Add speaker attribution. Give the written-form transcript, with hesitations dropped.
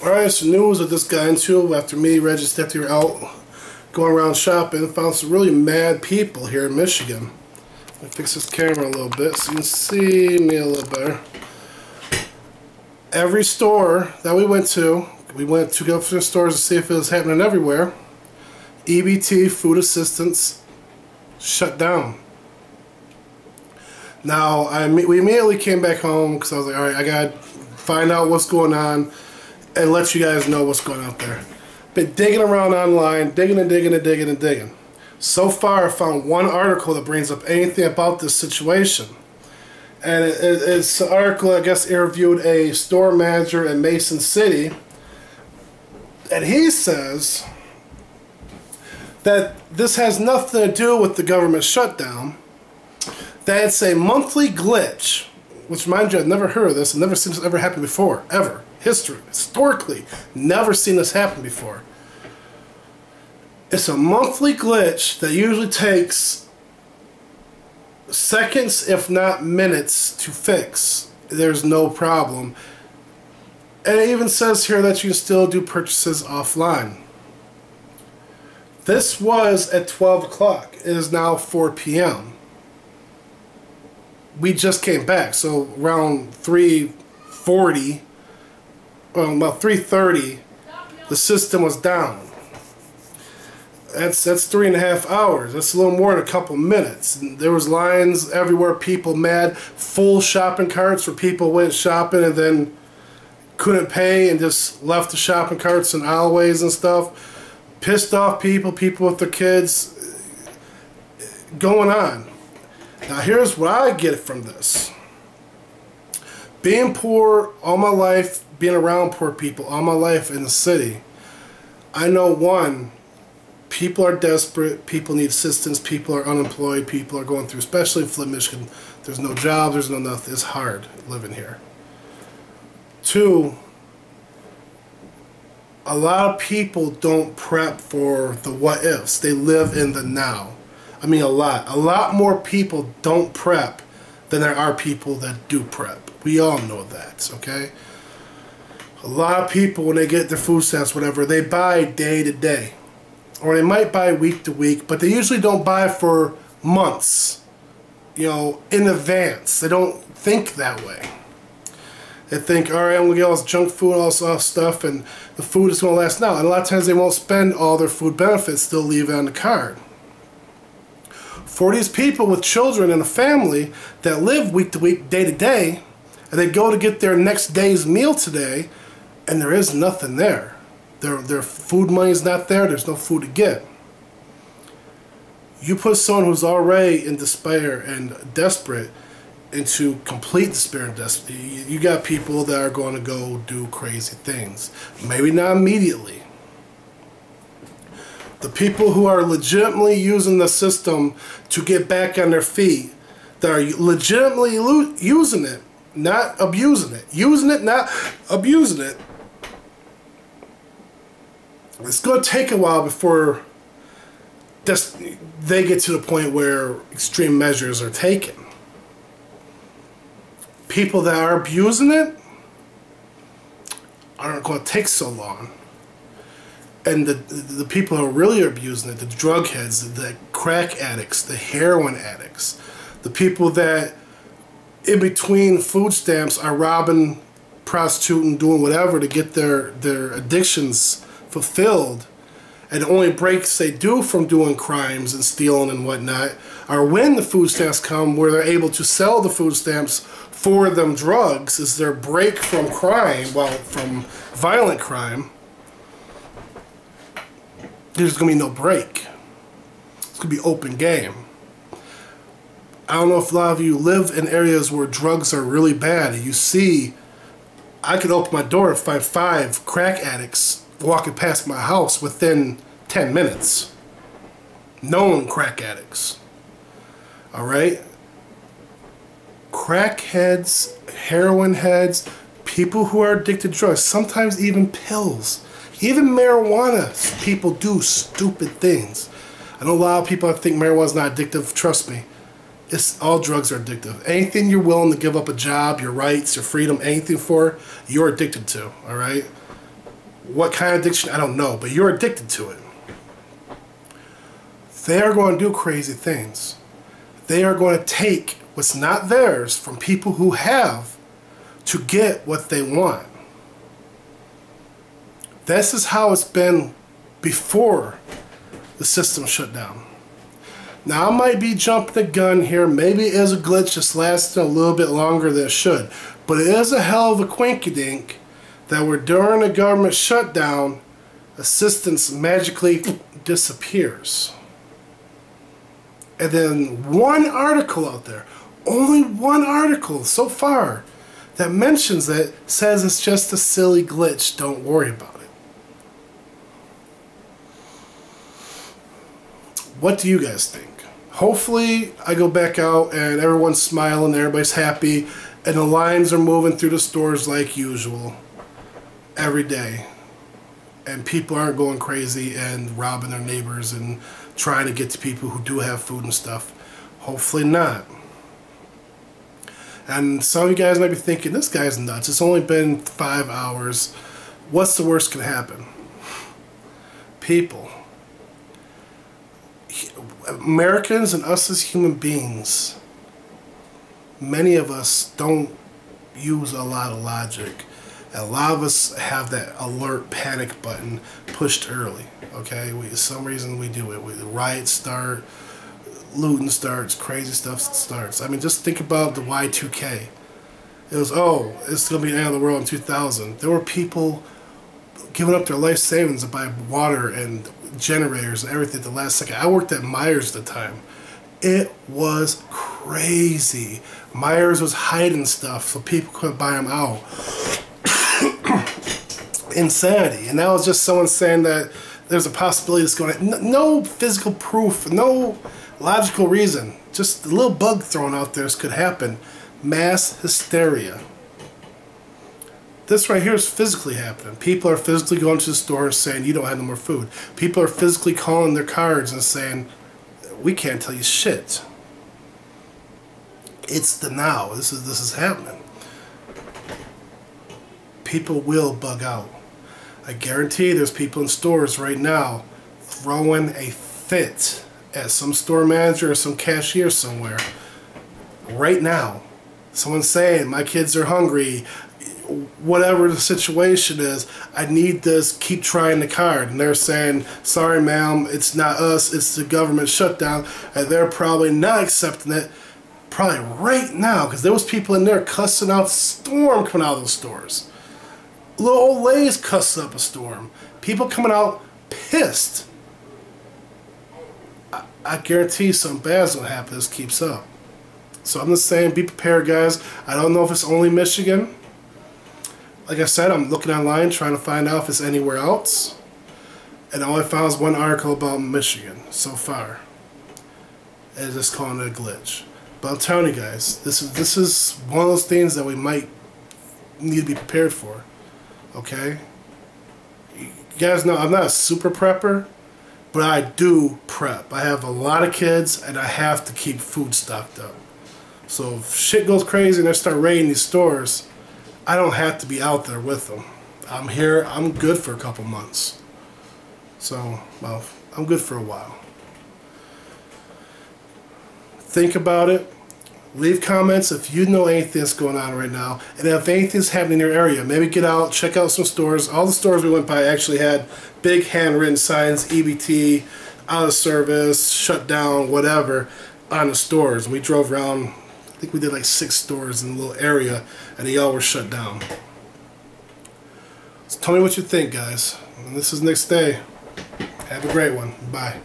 Speaker 1: Alright, so news I just got into after me, Reggie, S.H.T.F were out going around shopping, found some really mad people here in Michigan. Let me fix this camera a little bit so you can see me a little better. Every store that we went to go to the stores to see if it was happening everywhere. E.B.T, food assistance, shut down. Now, we immediately came back home because I was like, alright, I gotta find out what's going on and let you guys know what's going on out there. Been digging around online, digging and digging and digging and digging. So far, I found one article that brings up anything about this situation. And it's an article, I guess, interviewed a store manager in Mason City. And he says that this has nothing to do with the government shutdown. That it's a monthly glitch. Which, mind you, I've never heard of this. I've never seen this ever happen before. Ever. Historically, never seen this happen before. It's a monthly glitch that usually takes seconds, if not minutes, to fix. There's no problem. And it even says here that you can still do purchases offline. This was at 12 o'clock. It is now 4 p.m. We just came back, so around 3:40, about 3:30, the system was down. That's 3.5 hours. That's a little more than a couple minutes. And there was lines everywhere, people mad, full shopping carts where people went shopping and then couldn't pay and just left the shopping carts in alleyways and stuff. Pissed off people with their kids, going on. Now here's what I get from this. Being poor all my life, being around poor people all my life in the city, I know one, people are desperate, people need assistance, people are unemployed, people are going through, especially in Flint, Michigan, there's no job, there's no nothing, it's hard living here. Two, a lot of people don't prep for the what ifs, they live in the now. I mean a lot more people don't prep than there are people that do prep. We all know that, okay? A lot of people, when they get their food stamps, whatever, they buy day to day. Or they might buy week to week, but they usually don't buy for months, you know, in advance. They don't think that way. They think, alright, I'm going to get all this junk food, all this stuff, and the food is going to last now. And a lot of times they won't spend all their food benefits, they'll leave it on the card. For these people with children and a family that live week to week, day to day, and they go to get their next day's meal today, and there is nothing there. Their food money is not there, there's no food to get. You put someone who's already in despair and desperate into complete despair and despair, you got people that are going to go do crazy things. Maybe not immediately. The people who are legitimately using the system to get back on their feet, that are legitimately using it, not abusing it. Using it, not abusing it. It's going to take a while before they get to the point where extreme measures are taken. People that are abusing it aren't going to take so long. And the people who are really abusing it, the drug heads, the crack addicts, the heroin addicts, the people that in between food stamps are robbing, prostituting, doing whatever to get their addictions fulfilled, and the only breaks they do from doing crimes and stealing and whatnot are when the food stamps come, where they're able to sell the food stamps for them drugs is their break from crime, well, from violent crime. There's going to be no break. It's going to be open game. I don't know if a lot of you live in areas where drugs are really bad. And you see, I could open my door and find 5 crack addicts walking past my house within 10 minutes. Known crack addicts. Alright? Crackheads, heroin heads, people who are addicted to drugs, sometimes even pills. Even marijuana, people do stupid things. I know a lot of people think marijuana's not addictive. Trust me. All drugs are addictive. Anything you're willing to give up a job, your rights, your freedom, anything for, you're addicted to, alright? What kind of addiction, I don't know, but you're addicted to it. They are going to do crazy things. They are going to take what's not theirs from people who have to get what they want. This is how it's been before the system shut down. Now, I might be jumping the gun here. Maybe it is a glitch just lasting a little bit longer than it should. But it is a hell of a quinky-dink that we're during a government shutdown, assistance magically disappears. And then one article out there, only one article so far, that mentions it, says it's just a silly glitch, don't worry about it. What do you guys think? Hopefully I go back out and everyone's smiling, everybody's happy, and the lines are moving through the stores like usual every day. And people aren't going crazy and robbing their neighbors and trying to get to people who do have food and stuff. Hopefully not. And some of you guys might be thinking, this guy's nuts. It's only been 5 hours. What's the worst can happen? People. Americans and us as human beings, many of us don't use a lot of logic. A lot of us have that alert panic button pushed early. Okay, for some reason we do it. The riots start, looting starts, crazy stuff starts. I mean, just think about the Y2K. It was, oh, it's going to be the end of the world in 2000. There were people giving up their life savings to buy water and generators and everything at the last second. I worked at Myers at the time. It was crazy. Myers was hiding stuff so people couldn't buy them out. Insanity. And that was just someone saying that there's a possibility it's going to... No physical proof, no logical reason. Just a little bug thrown out there could happen. Mass hysteria. This right here is physically happening. People are physically going to the store and saying, you don't have no more food. People are physically calling their cards and saying, we can't tell you shit. It's the now. This is happening. People will bug out. I guarantee there's people in stores right now throwing a fit at some store manager or some cashier somewhere. Right now. Someone's saying, my kids are hungry. Whatever the situation is, I need this, keep trying the card. And they're saying, sorry ma'am, it's not us, it's the government shutdown. And they're probably not accepting it probably right now, because there was people in there cussing out the storm coming out of those stores. Little old ladies cussing up a storm. People coming out pissed. I guarantee something bad's gonna happen if this keeps up. So I'm just saying, be prepared, guys. I don't know if it's only Michigan. Like I said, I'm looking online trying to find out if it's anywhere else. And all I found is one article about Michigan so far. And just calling it a glitch. But I'm telling you guys, this is one of those things that we might need to be prepared for. Okay? You guys know I'm not a super prepper, but I do prep. I have a lot of kids and I have to keep food stocked up. So if shit goes crazy and they start raiding these stores, I don't have to be out there with them. I'm here, I'm good for a couple months. So, well, I'm good for a while. Think about it. Leave comments if you know anything that's going on right now. And if anything's happening in your area, maybe get out, check out some stores. All the stores we went by actually had big handwritten signs, E.B.T, out of service, shut down, whatever, on the stores. And we drove around, I think we did like 6 stores in a little area, and they all were shut down. So tell me what you think, guys. And this is next day. Have a great one. Bye.